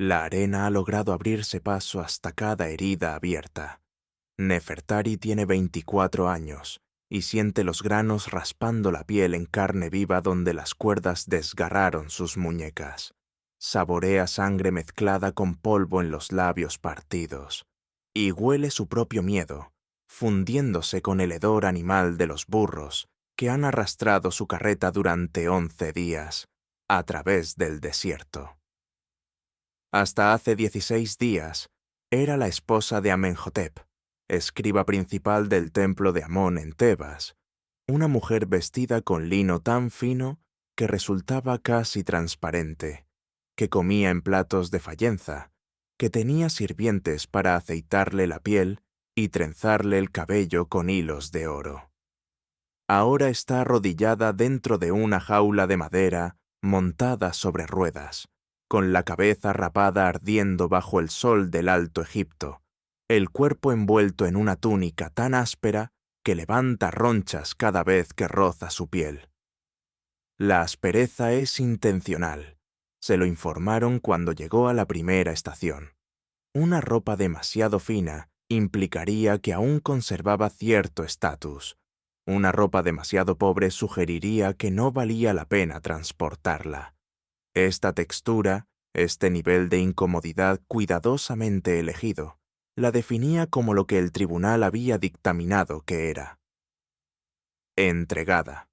La arena ha logrado abrirse paso hasta cada herida abierta. Nefertari tiene 24 años y siente los granos raspando la piel en carne viva donde las cuerdas desgarraron sus muñecas. Saborea sangre mezclada con polvo en los labios partidos y huele su propio miedo, fundiéndose con el hedor animal de los burros que han arrastrado su carreta durante 11 días a través del desierto. Hasta hace 16 días, era la esposa de Amenhotep, escriba principal del templo de Amón en Tebas, una mujer vestida con lino tan fino que resultaba casi transparente, que comía en platos de fayenza, que tenía sirvientes para aceitarle la piel y trenzarle el cabello con hilos de oro. Ahora está arrodillada dentro de una jaula de madera montada sobre ruedas, con la cabeza rapada ardiendo bajo el sol del Alto Egipto, el cuerpo envuelto en una túnica tan áspera que levanta ronchas cada vez que roza su piel. La aspereza es intencional. Se lo informaron cuando llegó a la primera estación. Una ropa demasiado fina implicaría que aún conservaba cierto estatus. Una ropa demasiado pobre sugeriría que no valía la pena transportarla. Esta textura, este nivel de incomodidad cuidadosamente elegido, la definía como lo que el tribunal había dictaminado que era. Entregada.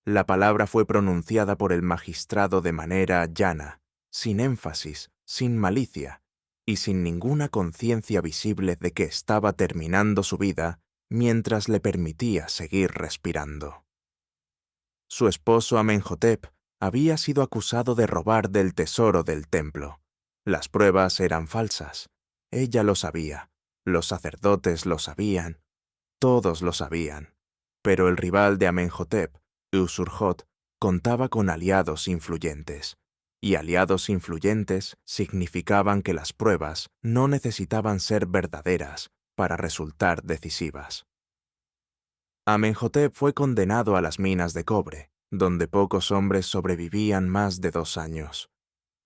La palabra fue pronunciada por el magistrado de manera llana, sin énfasis, sin malicia, y sin ninguna conciencia visible de que estaba terminando su vida mientras le permitía seguir respirando. Su esposo Amenhotep había sido acusado de robar del tesoro del templo. Las pruebas eran falsas. Ella lo sabía, los sacerdotes lo sabían, todos lo sabían. Pero el rival de Amenhotep, Usurhot, contaba con aliados influyentes. Y aliados influyentes significaban que las pruebas no necesitaban ser verdaderas para resultar decisivas. Amenhotep fue condenado a las minas de cobre, donde pocos hombres sobrevivían más de 2 años.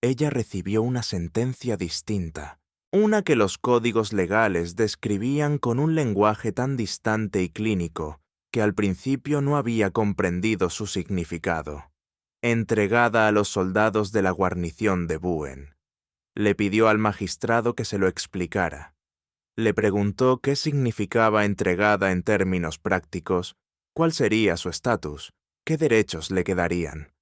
Ella recibió una sentencia distinta, una que los códigos legales describían con un lenguaje tan distante y clínico que al principio no había comprendido su significado. Entregada a los soldados de la guarnición de Buen. Le pidió al magistrado que se lo explicara. Le preguntó qué significaba entregada en términos prácticos, cuál sería su estatus, qué derechos le quedarían.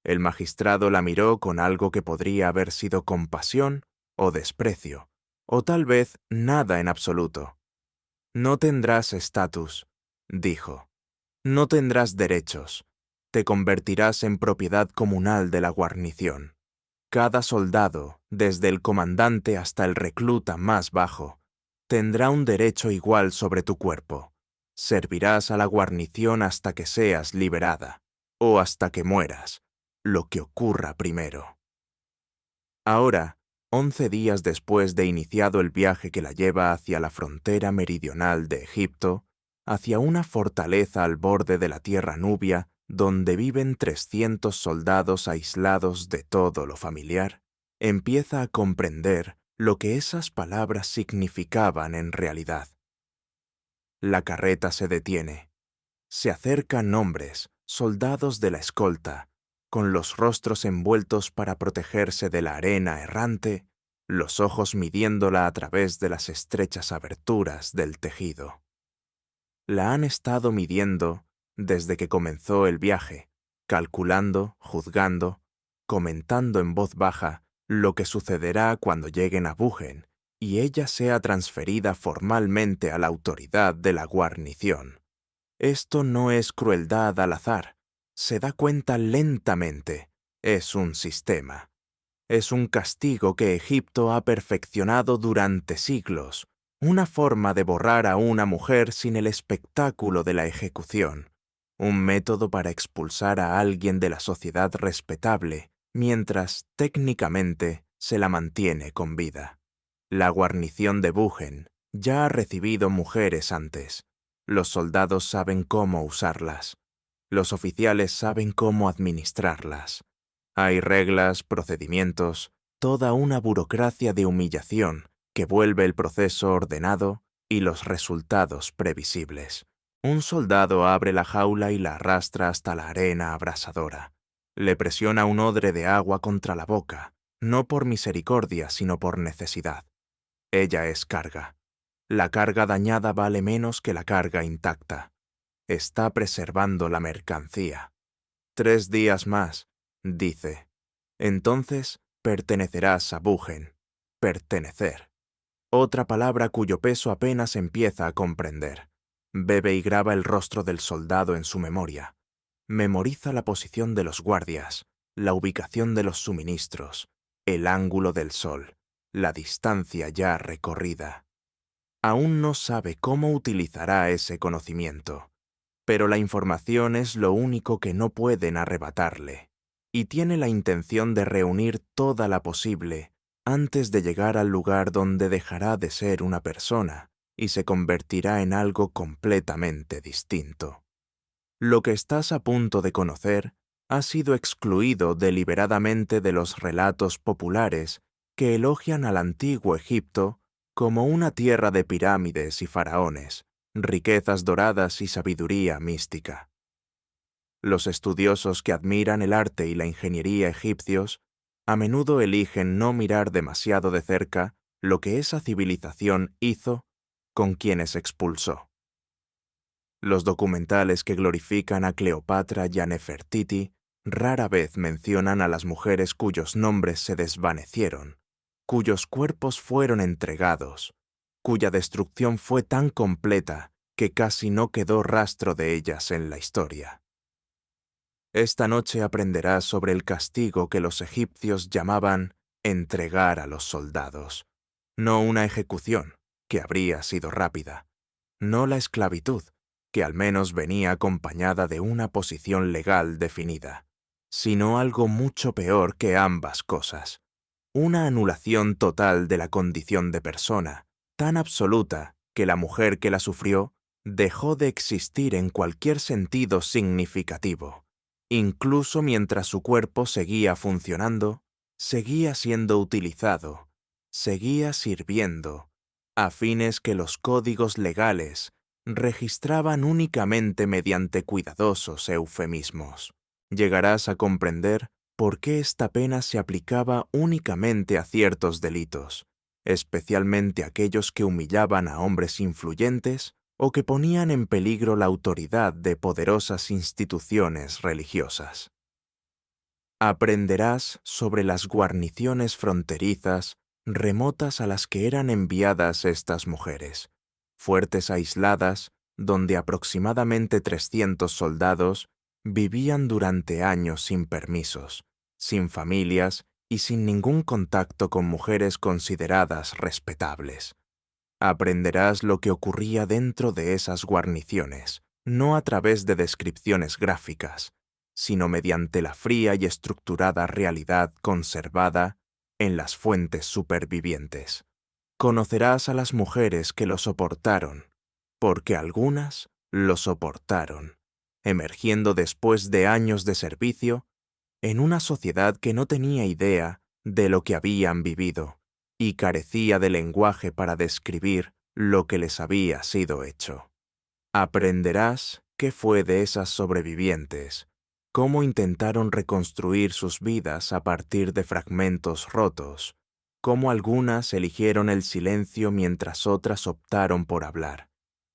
El magistrado la miró con algo que podría haber sido compasión o desprecio, o tal vez nada en absoluto. No tendrás estatus, dijo. No tendrás derechos. Te convertirás en propiedad comunal de la guarnición. Cada soldado, desde el comandante hasta el recluta más bajo, tendrá un derecho igual sobre tu cuerpo. Servirás a la guarnición hasta que seas liberada, o hasta que mueras, lo que ocurra primero. Ahora, 11 días después de iniciado el viaje que la lleva hacia la frontera meridional de Egipto, hacia una fortaleza al borde de la tierra nubia, donde viven 300 soldados aislados de todo lo familiar, empieza a comprender lo que esas palabras significaban en realidad. La carreta se detiene. Se acercan hombres, soldados de la escolta, con los rostros envueltos para protegerse de la arena errante, los ojos midiéndola a través de las estrechas aberturas del tejido. La han estado midiendo desde que comenzó el viaje, calculando, juzgando, comentando en voz baja lo que sucederá cuando lleguen a Bugen y ella sea transferida formalmente a la autoridad de la guarnición. Esto no es crueldad al azar, se da cuenta lentamente, es un sistema. Es un castigo que Egipto ha perfeccionado durante siglos, una forma de borrar a una mujer sin el espectáculo de la ejecución, un método para expulsar a alguien de la sociedad respetable, mientras, técnicamente, se la mantiene con vida. La guarnición de Bugen ya ha recibido mujeres antes. Los soldados saben cómo usarlas. Los oficiales saben cómo administrarlas. Hay reglas, procedimientos, toda una burocracia de humillación que vuelve el proceso ordenado y los resultados previsibles. Un soldado abre la jaula y la arrastra hasta la arena abrasadora. Le presiona un odre de agua contra la boca, no por misericordia, sino por necesidad. Ella es carga. La carga dañada vale menos que la carga intacta. Está preservando la mercancía. 3 días más, dice. Entonces pertenecerás a Bugen. Pertenecer. Otra palabra cuyo peso apenas empieza a comprender. Bebe y graba el rostro del soldado en su memoria. Memoriza la posición de los guardias, la ubicación de los suministros, el ángulo del sol, la distancia ya recorrida. Aún no sabe cómo utilizará ese conocimiento, pero la información es lo único que no pueden arrebatarle, y tiene la intención de reunir toda la posible antes de llegar al lugar donde dejará de ser una persona y se convertirá en algo completamente distinto. Lo que estás a punto de conocer ha sido excluido deliberadamente de los relatos populares que elogian al antiguo Egipto como una tierra de pirámides y faraones, riquezas doradas y sabiduría mística. Los estudiosos que admiran el arte y la ingeniería egipcios a menudo eligen no mirar demasiado de cerca lo que esa civilización hizo con quienes expulsó. Los documentales que glorifican a Cleopatra y a Nefertiti rara vez mencionan a las mujeres cuyos nombres se desvanecieron, cuyos cuerpos fueron entregados, cuya destrucción fue tan completa que casi no quedó rastro de ellas en la historia. Esta noche aprenderás sobre el castigo que los egipcios llamaban entregar a los soldados. No una ejecución, que habría sido rápida. No la esclavitud, que al menos venía acompañada de una posición legal definida, sino algo mucho peor que ambas cosas. Una anulación total de la condición de persona, tan absoluta que la mujer que la sufrió dejó de existir en cualquier sentido significativo. Incluso mientras su cuerpo seguía funcionando, seguía siendo utilizado, seguía sirviendo, a fines que los códigos legales registraban únicamente mediante cuidadosos eufemismos. Llegarás a comprender por qué esta pena se aplicaba únicamente a ciertos delitos, especialmente aquellos que humillaban a hombres influyentes o que ponían en peligro la autoridad de poderosas instituciones religiosas. Aprenderás sobre las guarniciones fronterizas remotas a las que eran enviadas estas mujeres, fuertes aisladas donde aproximadamente 300 soldados vivían durante años sin permisos, sin familias y sin ningún contacto con mujeres consideradas respetables. Aprenderás lo que ocurría dentro de esas guarniciones, no a través de descripciones gráficas, sino mediante la fría y estructurada realidad conservada en las fuentes supervivientes. Conocerás a las mujeres que lo soportaron, porque algunas lo soportaron, emergiendo después de años de servicio en una sociedad que no tenía idea de lo que habían vivido y carecía de lenguaje para describir lo que les había sido hecho. Aprenderás qué fue de esas sobrevivientes, cómo intentaron reconstruir sus vidas a partir de fragmentos rotos, cómo algunas eligieron el silencio mientras otras optaron por hablar,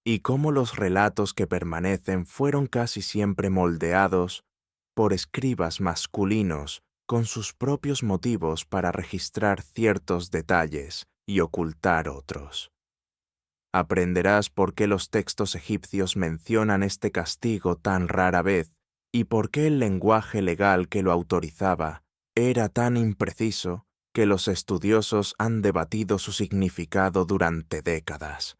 y cómo los relatos que permanecen fueron casi siempre moldeados por escribas masculinos con sus propios motivos para registrar ciertos detalles y ocultar otros. Aprenderás por qué los textos egipcios mencionan este castigo tan rara vez y por qué el lenguaje legal que lo autorizaba era tan impreciso que los estudiosos han debatido su significado durante décadas.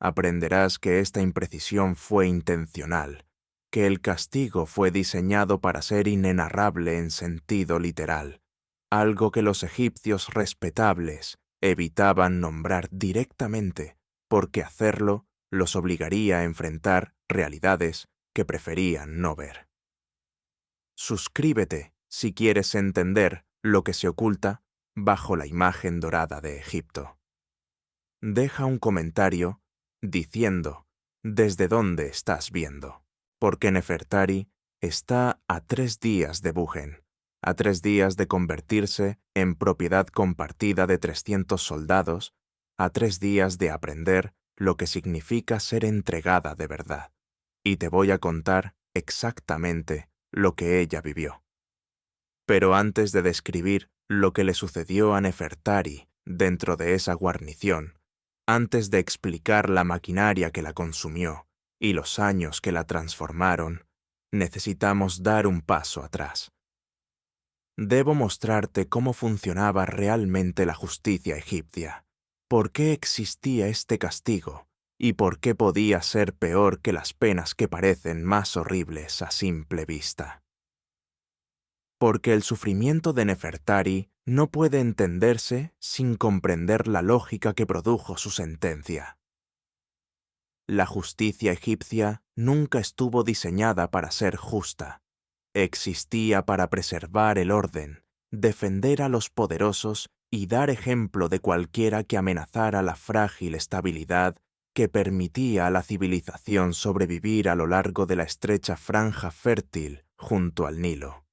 Aprenderás que esta imprecisión fue intencional, que el castigo fue diseñado para ser inenarrable en sentido literal, algo que los egipcios respetables evitaban nombrar directamente, porque hacerlo los obligaría a enfrentar realidades que preferían no ver. Suscríbete si quieres entender lo que se oculta bajo la imagen dorada de Egipto. Deja un comentario diciendo desde dónde estás viendo, porque Nefertari está a 3 días de Buchen, a 3 días de convertirse en propiedad compartida de 300 soldados, a 3 días de aprender lo que significa ser entregada de verdad. Y te voy a contar exactamente lo que ella vivió. Pero antes de describir lo que le sucedió a Nefertari dentro de esa guarnición, antes de explicar la maquinaria que la consumió y los años que la transformaron, necesitamos dar un paso atrás. Debo mostrarte cómo funcionaba realmente la justicia egipcia, por qué existía este castigo y por qué podía ser peor que las penas que parecen más horribles a simple vista. Porque el sufrimiento de Nefertari no puede entenderse sin comprender la lógica que produjo su sentencia. La justicia egipcia nunca estuvo diseñada para ser justa. Existía para preservar el orden, defender a los poderosos y dar ejemplo de cualquiera que amenazara la frágil estabilidad que permitía a la civilización sobrevivir a lo largo de la estrecha franja fértil junto al Nilo.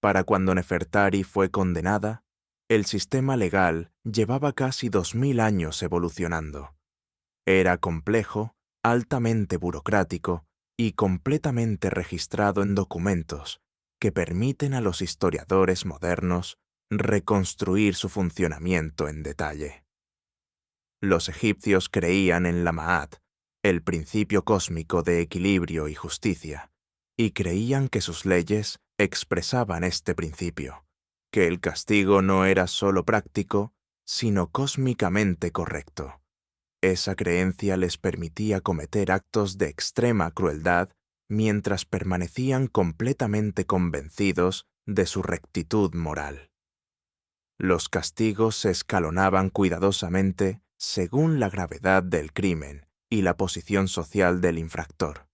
Para cuando Nefertari fue condenada, el sistema legal llevaba casi 2000 años evolucionando. Era complejo, altamente burocrático y completamente registrado en documentos que permiten a los historiadores modernos reconstruir su funcionamiento en detalle. Los egipcios creían en la Ma'at, el principio cósmico de equilibrio y justicia, y creían que sus leyes expresaban este principio, que el castigo no era solo práctico, sino cósmicamente correcto. Esa creencia les permitía cometer actos de extrema crueldad mientras permanecían completamente convencidos de su rectitud moral. Los castigos se escalonaban cuidadosamente según la gravedad del crimen y la posición social del infractor.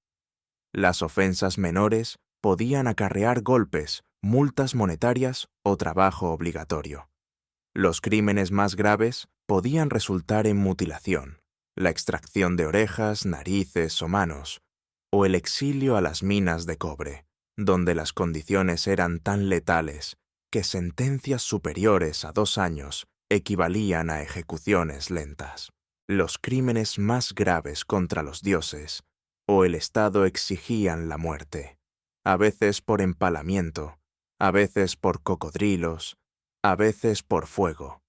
Las ofensas menores podían acarrear golpes, multas monetarias o trabajo obligatorio. Los crímenes más graves podían resultar en mutilación, la extracción de orejas, narices o manos, o el exilio a las minas de cobre, donde las condiciones eran tan letales que sentencias superiores a 2 años equivalían a ejecuciones lentas. Los crímenes más graves contra los dioses o el Estado exigían la muerte, a veces por empalamiento, a veces por cocodrilos, a veces por fuego.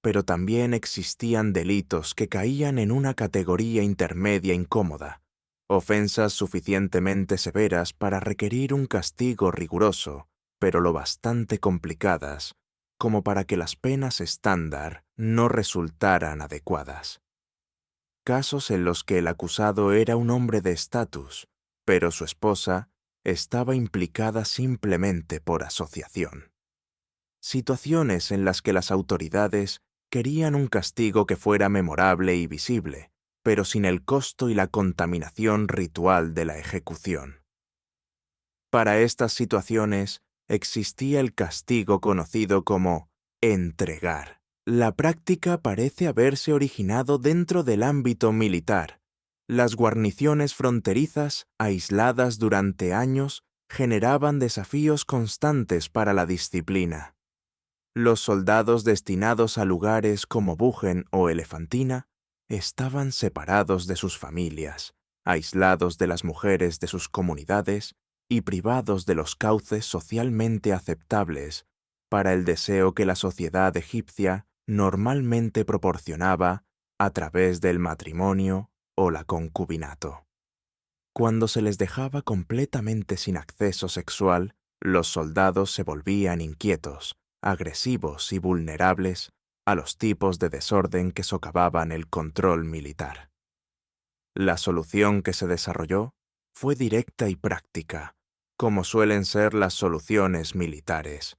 Pero también existían delitos que caían en una categoría intermedia incómoda, ofensas suficientemente severas para requerir un castigo riguroso, pero lo bastante complicadas como para que las penas estándar no resultaran adecuadas. Casos en los que el acusado era un hombre de estatus, pero su esposa estaba implicada simplemente por asociación. Situaciones en las que las autoridades querían un castigo que fuera memorable y visible, pero sin el costo y la contaminación ritual de la ejecución. Para estas situaciones existía el castigo conocido como entregar. La práctica parece haberse originado dentro del ámbito militar. Las guarniciones fronterizas, aisladas durante años, generaban desafíos constantes para la disciplina. Los soldados destinados a lugares como Buchen o Elefantina estaban separados de sus familias, aislados de las mujeres de sus comunidades y privados de los cauces socialmente aceptables para el deseo que la sociedad egipcia normalmente proporcionaba a través del matrimonio o la concubinato. Cuando se les dejaba completamente sin acceso sexual, los soldados se volvían inquietos, agresivos y vulnerables a los tipos de desorden que socavaban el control militar. La solución que se desarrolló fue directa y práctica, como suelen ser las soluciones militares.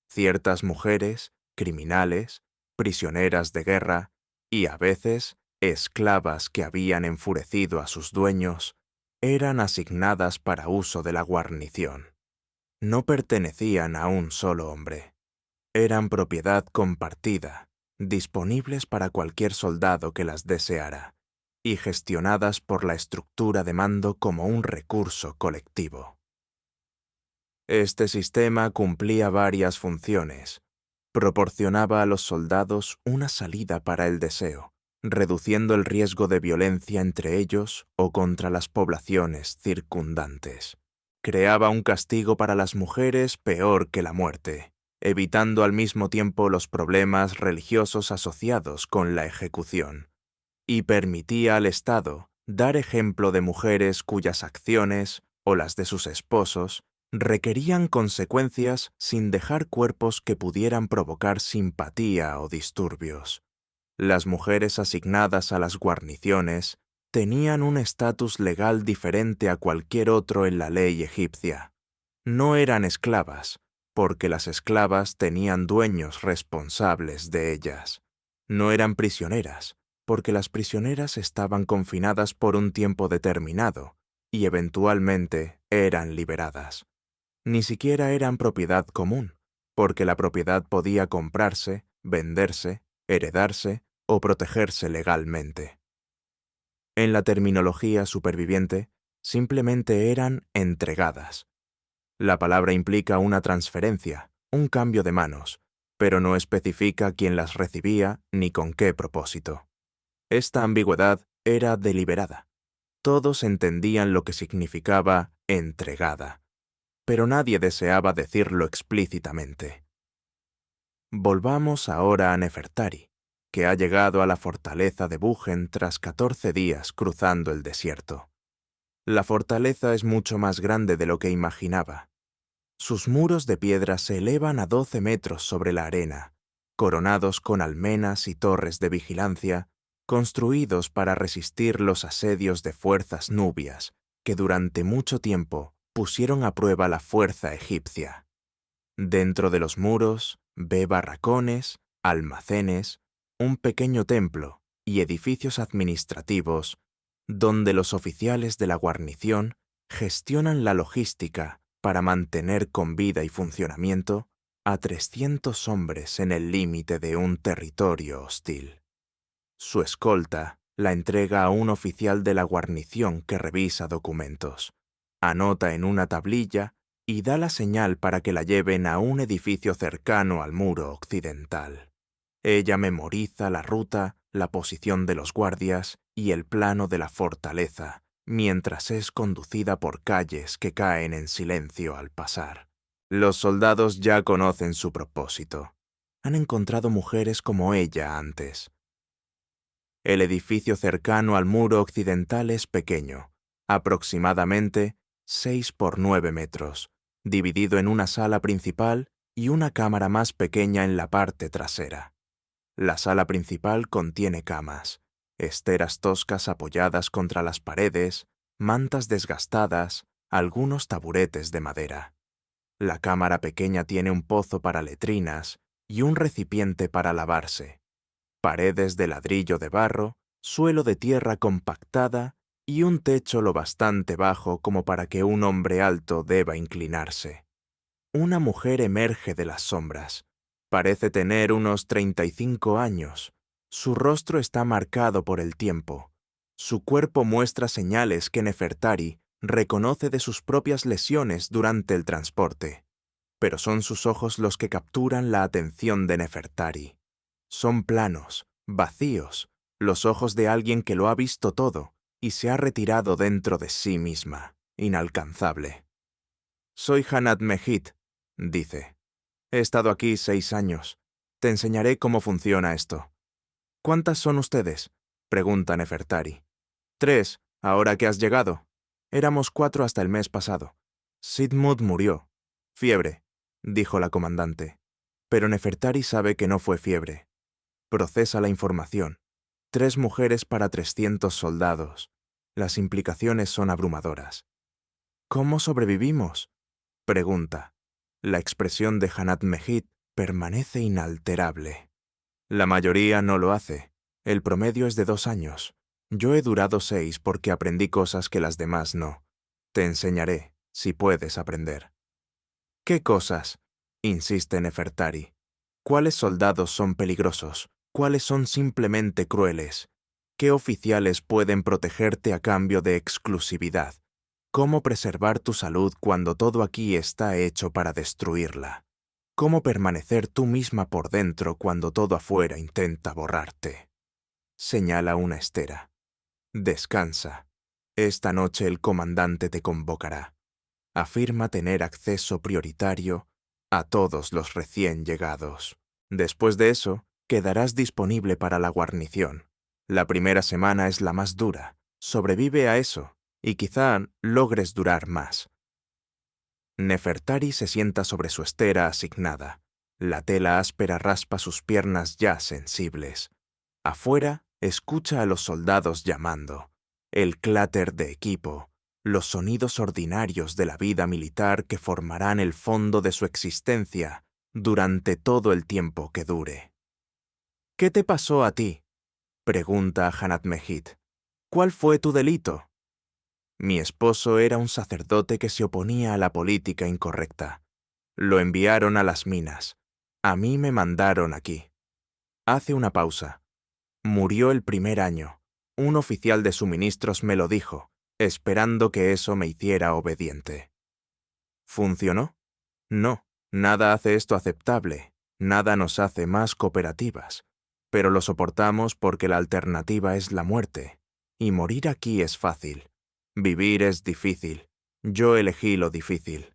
Ciertas mujeres, criminales, prisioneras de guerra y a veces esclavas que habían enfurecido a sus dueños, eran asignadas para uso de la guarnición. No pertenecían a un solo hombre. Eran propiedad compartida, disponibles para cualquier soldado que las deseara, y gestionadas por la estructura de mando como un recurso colectivo. Este sistema cumplía varias funciones. Proporcionaba a los soldados una salida para el deseo, reduciendo el riesgo de violencia entre ellos o contra las poblaciones circundantes. Creaba un castigo para las mujeres peor que la muerte, evitando al mismo tiempo los problemas religiosos asociados con la ejecución, y permitía al Estado dar ejemplo de mujeres cuyas acciones, o las de sus esposos, requerían consecuencias sin dejar cuerpos que pudieran provocar simpatía o disturbios. Las mujeres asignadas a las guarniciones tenían un estatus legal diferente a cualquier otro en la ley egipcia. No eran esclavas, porque las esclavas tenían dueños responsables de ellas. No eran prisioneras, porque las prisioneras estaban confinadas por un tiempo determinado y eventualmente eran liberadas. Ni siquiera eran propiedad común, porque la propiedad podía comprarse, venderse, heredarse o protegerse legalmente. En la terminología superviviente, simplemente eran entregadas. La palabra implica una transferencia, un cambio de manos, pero no especifica quién las recibía ni con qué propósito. Esta ambigüedad era deliberada. Todos entendían lo que significaba entregada, pero nadie deseaba decirlo explícitamente. Volvamos ahora a Nefertari, que ha llegado a la fortaleza de Bugen tras 14 días cruzando el desierto. La fortaleza es mucho más grande de lo que imaginaba. Sus muros de piedra se elevan a 12 metros sobre la arena, coronados con almenas y torres de vigilancia, construidos para resistir los asedios de fuerzas nubias que durante mucho tiempo pusieron a prueba la fuerza egipcia. Dentro de los muros ve barracones, almacenes, un pequeño templo y edificios administrativos donde los oficiales de la guarnición gestionan la logística para mantener con vida y funcionamiento a 300 hombres en el límite de un territorio hostil. Su escolta la entrega a un oficial de la guarnición que revisa documentos, anota en una tablilla y da la señal para que la lleven a un edificio cercano al muro occidental. Ella memoriza la ruta, la posición de los guardias y el plano de la fortaleza, mientras es conducida por calles que caen en silencio al pasar. Los soldados ya conocen su propósito. Han encontrado mujeres como ella antes. El edificio cercano al muro occidental es pequeño, aproximadamente 6 por 9 metros, dividido en una sala principal y una cámara más pequeña en la parte trasera. La sala principal contiene camas, esteras toscas apoyadas contra las paredes, mantas desgastadas, algunos taburetes de madera. La cámara pequeña tiene un pozo para letrinas y un recipiente para lavarse, paredes de ladrillo de barro, suelo de tierra compactada y un techo lo bastante bajo como para que un hombre alto deba inclinarse. Una mujer emerge de las sombras. Parece tener unos 35 años. Su rostro está marcado por el tiempo. Su cuerpo muestra señales que Nefertari reconoce de sus propias lesiones durante el transporte. Pero son sus ojos los que capturan la atención de Nefertari. Son planos, vacíos, los ojos de alguien que lo ha visto todo y se ha retirado dentro de sí misma, inalcanzable. «Soy Hanat Mehit», dice. «He estado aquí 6 años. Te enseñaré cómo funciona esto». «¿Cuántas son ustedes?», pregunta Nefertari. «3, ahora que has llegado. Éramos 4 hasta el mes pasado. Sidmud murió. Fiebre», dijo la comandante. Pero Nefertari sabe que no fue fiebre. Procesa la información. 3 mujeres para 300 soldados. Las implicaciones son abrumadoras. «¿Cómo sobrevivimos?», pregunta. La expresión de Hanat Mehit permanece inalterable. «La mayoría no lo hace. El promedio es de 2 años. Yo he durado 6 porque aprendí cosas que las demás no. Te enseñaré, si puedes aprender». «¿Qué cosas?», insiste Nefertari. ¿Cuáles soldados son peligrosos? ¿Cuáles son simplemente crueles? ¿Qué oficiales pueden protegerte a cambio de exclusividad? ¿Cómo preservar tu salud cuando todo aquí está hecho para destruirla? ¿Cómo permanecer tú misma por dentro cuando todo afuera intenta borrarte? Señala una estera. Descansa. Esta noche el comandante te convocará. Afirma tener acceso prioritario a todos los recién llegados. Después de eso, quedarás disponible para la guarnición. La primera semana es la más dura. Sobrevive a eso, y quizá logres durar más. Nefertari se sienta sobre su estera asignada. La tela áspera raspa sus piernas ya sensibles. Afuera, escucha a los soldados llamando. El cláter de equipo, los sonidos ordinarios de la vida militar que formarán el fondo de su existencia durante todo el tiempo que dure. ¿Qué te pasó a ti?, pregunta a Hanat Mejid. ¿Cuál fue tu delito? Mi esposo era un sacerdote que se oponía a la política incorrecta. Lo enviaron a las minas. A mí me mandaron aquí. Hace una pausa. Murió el primer año. Un oficial de suministros me lo dijo, esperando que eso me hiciera obediente. ¿Funcionó? No, nada hace esto aceptable, nada nos hace más cooperativas, pero lo soportamos porque la alternativa es la muerte, y morir aquí es fácil. Vivir es difícil. Yo elegí lo difícil.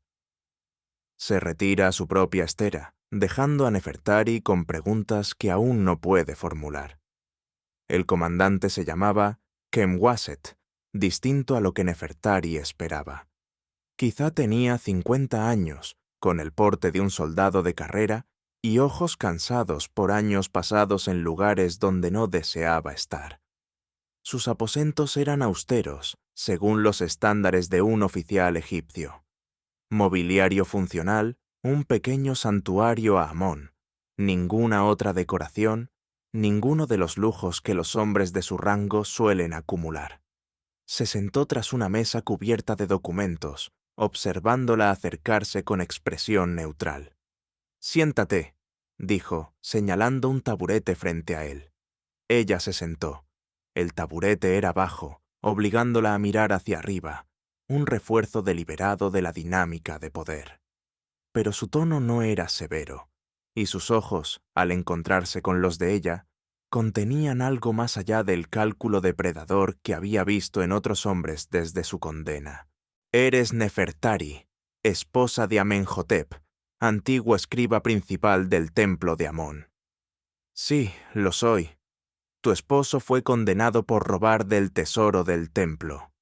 Se retira a su propia estera, dejando a Nefertari con preguntas que aún no puede formular. El comandante se llamaba Kemwaset, distinto a lo que Nefertari esperaba. Quizá tenía 50 años, con el porte de un soldado de carrera y ojos cansados por años pasados en lugares donde no deseaba estar. Sus aposentos eran austeros, según los estándares de un oficial egipcio. Mobiliario funcional, un pequeño santuario a Amón, ninguna otra decoración, ninguno de los lujos que los hombres de su rango suelen acumular. Se sentó tras una mesa cubierta de documentos, observándola acercarse con expresión neutral. «Siéntate», dijo, señalando un taburete frente a él. Ella se sentó. El taburete era bajo, obligándola a mirar hacia arriba, un refuerzo deliberado de la dinámica de poder. Pero su tono no era severo, y sus ojos, al encontrarse con los de ella, contenían algo más allá del cálculo depredador que había visto en otros hombres desde su condena. «Eres Nefertari, esposa de Amenhotep, antiguo escriba principal del templo de Amón». «Sí, lo soy. Tu esposo fue condenado por robar del tesoro del templo».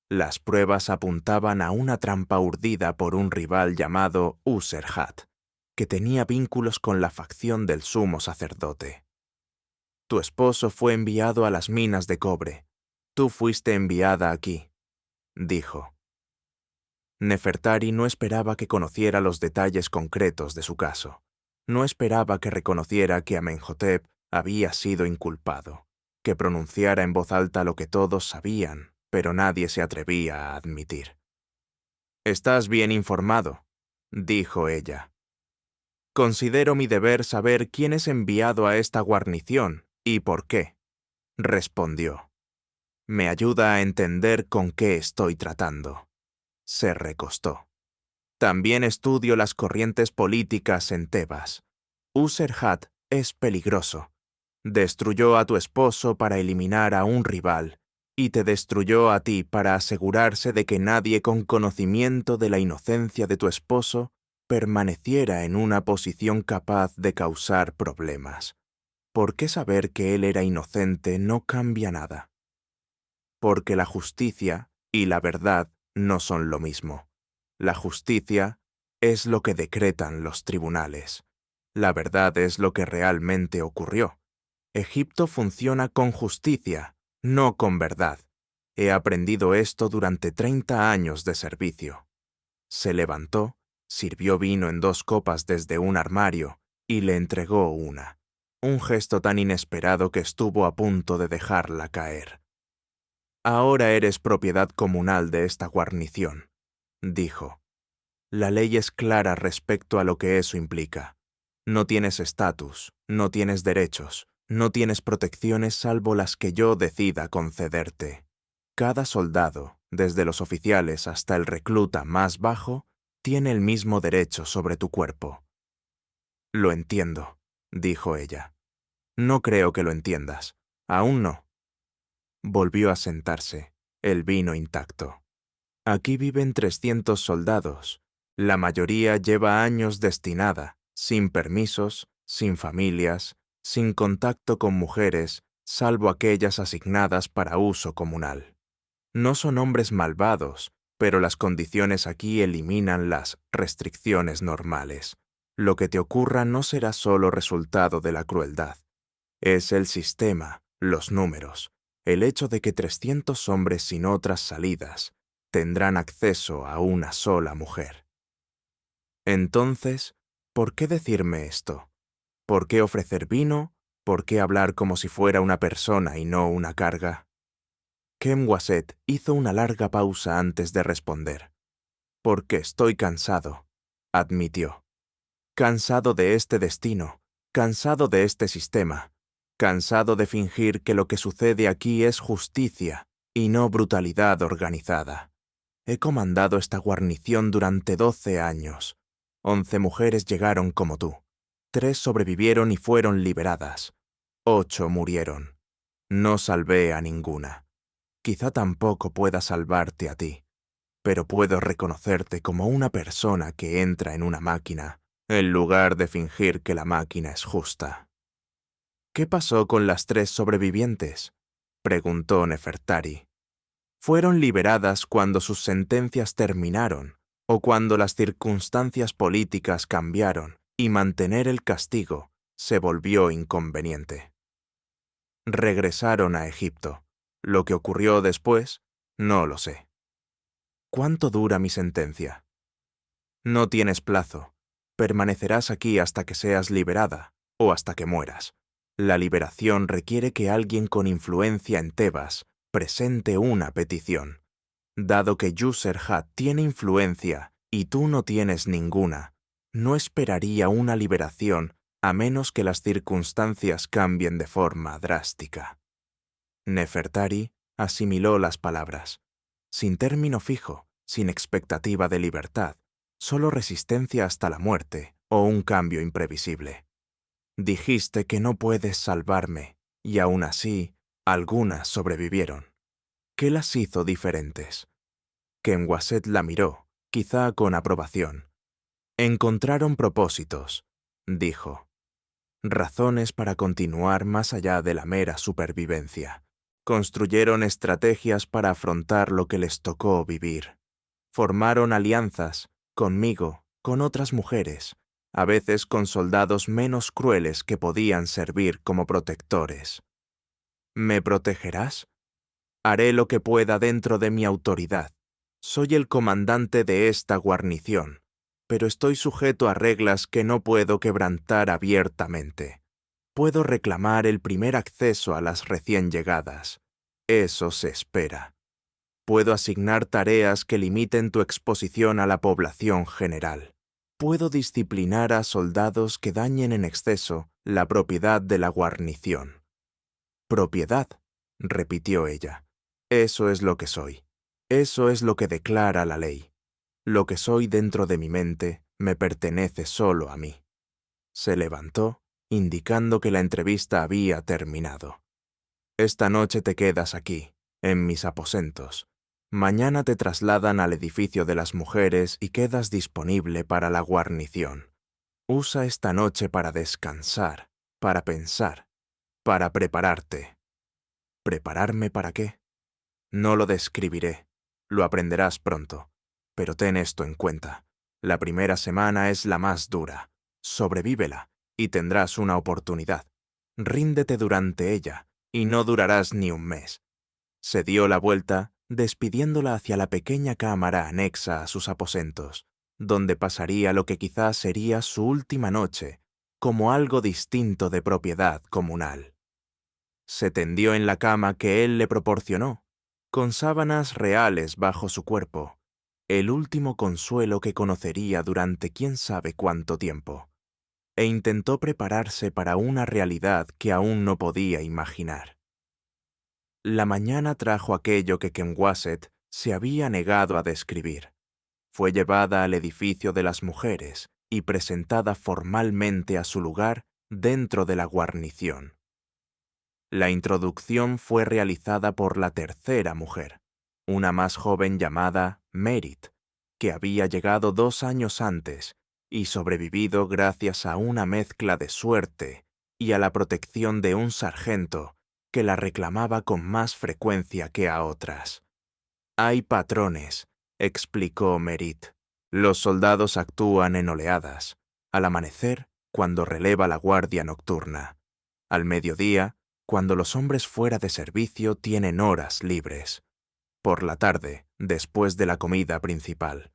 Las pruebas apuntaban a una trampa urdida por un rival llamado Userhat, que tenía vínculos con la facción del sumo sacerdote. «Tu esposo fue enviado a las minas de cobre. Tú fuiste enviada aquí», dijo. Nefertari no esperaba que conociera los detalles concretos de su caso. No esperaba que reconociera que Amenhotep había sido inculpado, que pronunciara en voz alta lo que todos sabían, pero nadie se atrevía a admitir. «Estás bien informado», dijo ella. «Considero mi deber saber quién es enviado a esta guarnición y por qué», respondió. «Me ayuda a entender con qué estoy tratando». Se recostó. «También estudio las corrientes políticas en Tebas. Userhat es peligroso. Destruyó a tu esposo para eliminar a un rival, y te destruyó a ti para asegurarse de que nadie con conocimiento de la inocencia de tu esposo permaneciera en una posición capaz de causar problemas. ¿Por qué saber que él era inocente no cambia nada? Porque la justicia y la verdad no son lo mismo. La justicia es lo que decretan los tribunales. La verdad es lo que realmente ocurrió. Egipto funciona con justicia, no con verdad. He aprendido esto durante 30 años de servicio». Se levantó, sirvió vino en 2 copas desde un armario y le entregó una. Un gesto tan inesperado que estuvo a punto de dejarla caer. «Ahora eres propiedad comunal de esta guarnición», dijo. «La ley es clara respecto a lo que eso implica. No tienes estatus, no tienes derechos, no tienes protecciones salvo las que yo decida concederte. Cada soldado, desde los oficiales hasta el recluta más bajo, tiene el mismo derecho sobre tu cuerpo. Lo entiendo, dijo ella. No creo que lo entiendas. Aún no. Volvió a sentarse, el vino intacto. Aquí viven 300 soldados. La mayoría lleva años destinada, sin permisos, sin familias, sin contacto con mujeres, salvo aquellas asignadas para uso comunal. No son hombres malvados, pero las condiciones aquí eliminan las restricciones normales. Lo que te ocurra no será solo resultado de la crueldad. Es el sistema, los números, el hecho de que 300 hombres sin otras salidas tendrán acceso a una sola mujer. Entonces, ¿por qué decirme esto? ¿Por qué ofrecer vino? ¿Por qué hablar como si fuera una persona y no una carga? Kemwaset hizo una larga pausa antes de responder. Porque estoy cansado, admitió. Cansado de este destino, cansado de este sistema, cansado de fingir que lo que sucede aquí es justicia y no brutalidad organizada. He comandado esta guarnición durante 12 años. 11 mujeres llegaron como tú. 3 sobrevivieron y fueron liberadas. 8 murieron. No salvé a ninguna. Quizá tampoco pueda salvarte a ti, pero puedo reconocerte como una persona que entra en una máquina, en lugar de fingir que la máquina es justa. ¿Qué pasó con las 3 sobrevivientes?, preguntó Nefertari. ¿Fueron liberadas cuando sus sentencias terminaron o cuando las circunstancias políticas cambiaron y mantener el castigo se volvió inconveniente? Regresaron a Egipto. Lo que ocurrió después, no lo sé. ¿Cuánto dura mi sentencia? No tienes plazo. Permanecerás aquí hasta que seas liberada o hasta que mueras. La liberación requiere que alguien con influencia en Tebas presente una petición. Dado que Yuserhat tiene influencia y tú no tienes ninguna, no esperaría una liberación a menos que las circunstancias cambien de forma drástica. Nefertari asimiló las palabras. Sin término fijo, sin expectativa de libertad, solo resistencia hasta la muerte o un cambio imprevisible. Dijiste que no puedes salvarme, y aún así, algunas sobrevivieron. ¿Qué las hizo diferentes? Kemwaset la miró, quizá con aprobación. Encontraron propósitos, dijo. Razones para continuar más allá de la mera supervivencia. Construyeron estrategias para afrontar lo que les tocó vivir. Formaron alianzas, conmigo, con otras mujeres, a veces con soldados menos crueles que podían servir como protectores. ¿Me protegerás? Haré lo que pueda dentro de mi autoridad. Soy el comandante de esta guarnición, pero estoy sujeto a reglas que no puedo quebrantar abiertamente. Puedo reclamar el primer acceso a las recién llegadas. Eso se espera. Puedo asignar tareas que limiten tu exposición a la población general. Puedo disciplinar a soldados que dañen en exceso la propiedad de la guarnición. «Propiedad», repitió ella. «Eso es lo que soy. Eso es lo que declara la ley. Lo que soy dentro de mi mente me pertenece solo a mí». Se levantó, indicando que la entrevista había terminado. «Esta noche te quedas aquí, en mis aposentos. Mañana te trasladan al edificio de las mujeres y quedas disponible para la guarnición. Usa esta noche para descansar, para pensar, para prepararte». ¿Prepararme para qué? No lo describiré. Lo aprenderás pronto. Pero ten esto en cuenta. La primera semana es la más dura. Sobrevívela y tendrás una oportunidad. Ríndete durante ella y no durarás ni un mes. Se dio la vuelta, despidiéndola hacia la pequeña cámara anexa a sus aposentos, donde pasaría lo que quizás sería su última noche, como algo distinto de propiedad comunal. Se tendió en la cama que él le proporcionó, con sábanas reales bajo su cuerpo, el último consuelo que conocería durante quién sabe cuánto tiempo. e intentó prepararse para una realidad que aún no podía imaginar. La mañana trajo aquello que Kenwasset se había negado a describir. Fue llevada al edificio de las mujeres y presentada formalmente a su lugar dentro de la guarnición. La introducción fue realizada por la tercera mujer, una más joven llamada Merit, que había llegado 2 años antes y sobrevivido gracias a una mezcla de suerte y a la protección de un sargento que la reclamaba con más frecuencia que a otras. «Hay patrones», explicó Merit. «Los soldados actúan en oleadas. Al amanecer, cuando releva la guardia nocturna. Al mediodía, cuando los hombres fuera de servicio tienen horas libres. Por la tarde, después de la comida principal.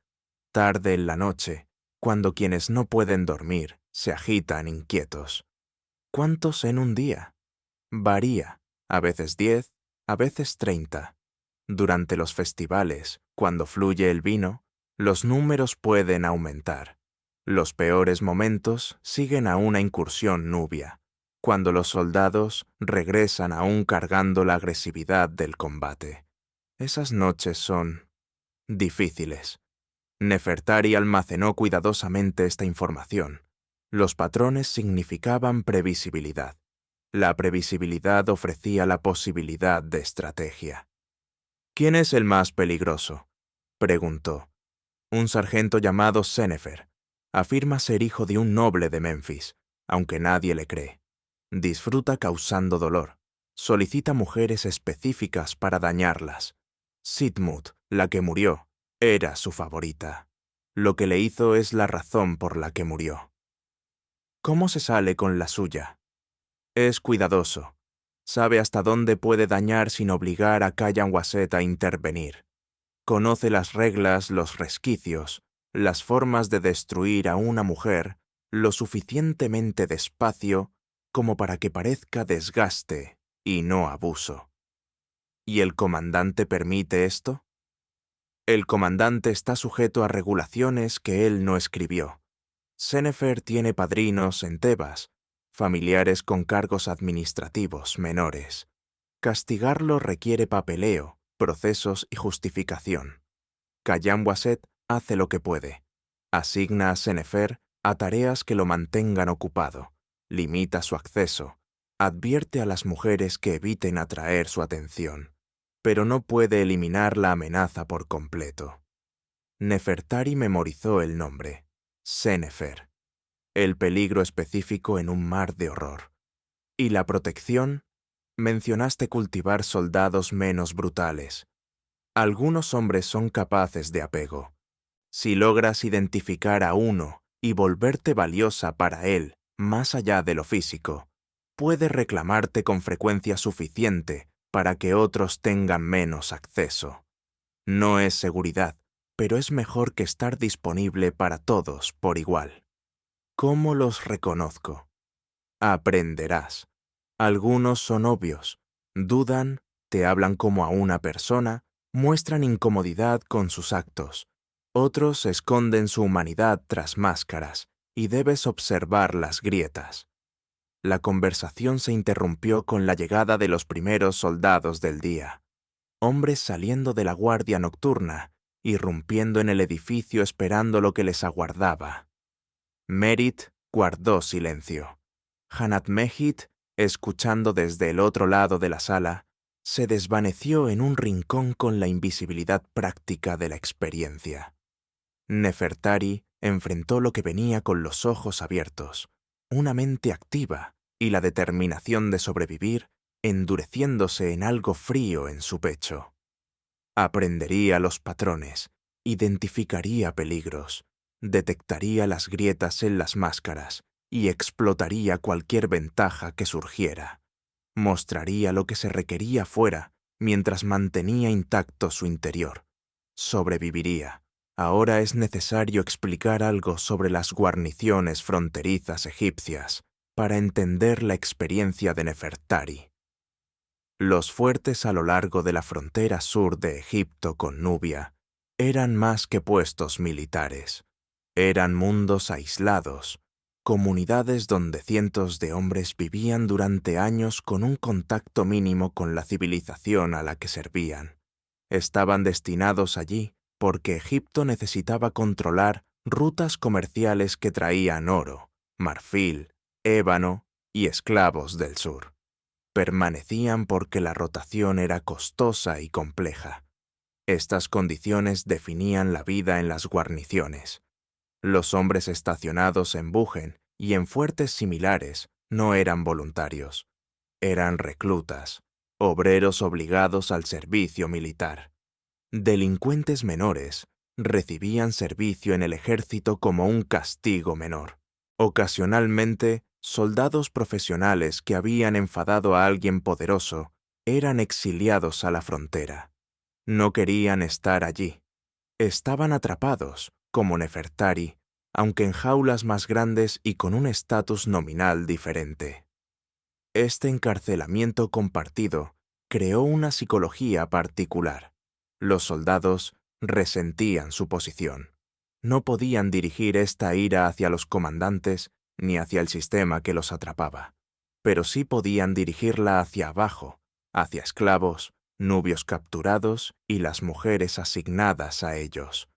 Tarde en la noche, cuando quienes no pueden dormir se agitan inquietos. ¿Cuántos en un día? Varía, a veces 10, a veces 30. Durante los festivales, cuando fluye el vino, los números pueden aumentar. Los peores momentos siguen a una incursión nubia, cuando los soldados regresan aún cargando la agresividad del combate. Esas noches son difíciles». Nefertari almacenó cuidadosamente esta información. Los patrones significaban previsibilidad. La previsibilidad ofrecía la posibilidad de estrategia. «¿Quién es el más peligroso?», preguntó. «Un sargento llamado Senefer. Afirma ser hijo de un noble de Memphis, aunque nadie le cree. Disfruta causando dolor. Solicita mujeres específicas para dañarlas. Sidmut, la que murió, era su favorita. Lo que le hizo es la razón por la que murió. ¿Cómo se sale con la suya? Es cuidadoso. Sabe hasta dónde puede dañar sin obligar a Kenwasset a intervenir. Conoce las reglas, los resquicios, las formas de destruir a una mujer lo suficientemente despacio como para que parezca desgaste y no abuso. ¿Y el comandante permite esto? El comandante está sujeto a regulaciones que él no escribió. Senefer tiene padrinos en Tebas, familiares con cargos administrativos menores. Castigarlo requiere papeleo, procesos y justificación. Kenwasset hace lo que puede. Asigna a Senefer a tareas que lo mantengan ocupado, limita su acceso, advierte a las mujeres que eviten atraer su atención, pero no puede eliminar la amenaza por completo. Nefertari memorizó el nombre, Senefer, el peligro específico en un mar de horror. ¿Y la protección? Mencionaste cultivar soldados menos brutales. Algunos hombres son capaces de apego. Si logras identificar a uno y volverte valiosa para él, más allá de lo físico, puede reclamarte con frecuencia suficiente para que otros tengan menos acceso. No es seguridad, pero es mejor que estar disponible para todos por igual. ¿Cómo los reconozco? Aprenderás. Algunos son obvios, dudan, te hablan como a una persona, muestran incomodidad con sus actos. Otros esconden su humanidad tras máscaras y debes observar las grietas. La conversación se interrumpió con la llegada de los primeros soldados del día, hombres saliendo de la guardia nocturna, irrumpiendo en el edificio esperando lo que les aguardaba. Merit guardó silencio. Hanat Mehit, escuchando desde el otro lado de la sala, se desvaneció en un rincón con la invisibilidad práctica de la experiencia. Nefertari enfrentó lo que venía con los ojos abiertos, una mente activa y la determinación de sobrevivir endureciéndose en algo frío en su pecho. Aprendería los patrones, identificaría peligros, detectaría las grietas en las máscaras y explotaría cualquier ventaja que surgiera. Mostraría lo que se requería fuera mientras mantenía intacto su interior. Sobreviviría. Ahora es necesario explicar algo sobre las guarniciones fronterizas egipcias para entender la experiencia de Nefertari. Los fuertes a lo largo de la frontera sur de Egipto con Nubia eran más que puestos militares. Eran mundos aislados, comunidades donde cientos de hombres vivían durante años con un contacto mínimo con la civilización a la que servían. Estaban destinados allí porque Egipto necesitaba controlar rutas comerciales que traían oro, marfil, ébano y esclavos del sur. Permanecían porque la rotación era costosa y compleja. Estas condiciones definían la vida en las guarniciones. Los hombres estacionados en Bugen y en fuertes similares no eran voluntarios. Eran reclutas, obreros obligados al servicio militar. Delincuentes menores recibían servicio en el ejército como un castigo menor. Ocasionalmente, soldados profesionales que habían enfadado a alguien poderoso eran exiliados a la frontera. No querían estar allí. Estaban atrapados, como Nefertari, aunque en jaulas más grandes y con un estatus nominal diferente. Este encarcelamiento compartido creó una psicología particular. Los soldados resentían su posición. No podían dirigir esta ira hacia los comandantes ni hacia el sistema que los atrapaba, pero sí podían dirigirla hacia abajo, hacia esclavos, nubios capturados y las mujeres asignadas a ellos.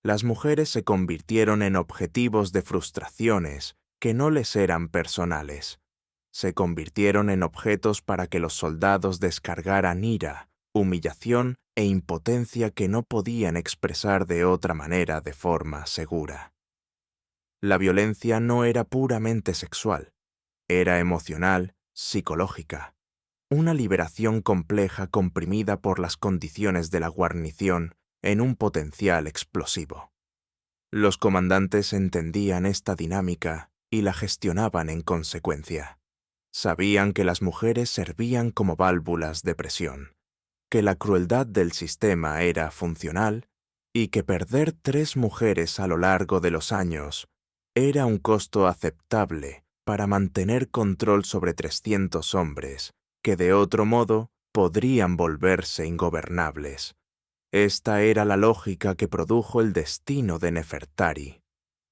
Las mujeres se convirtieron en objetivos de frustraciones que no les eran personales. Se convirtieron en objetos para que los soldados descargaran ira, humillación e impotencia que no podían expresar de otra manera de forma segura. La violencia no era puramente sexual, era emocional, psicológica. Una liberación compleja comprimida por las condiciones de la guarnición en un potencial explosivo. Los comandantes entendían esta dinámica y la gestionaban en consecuencia. Sabían que las mujeres servían como válvulas de presión, que la crueldad del sistema era funcional y que perder 3 mujeres a lo largo de los años era un costo aceptable para mantener control sobre 300 hombres que de otro modo podrían volverse ingobernables. Esta era la lógica que produjo el destino de Nefertari.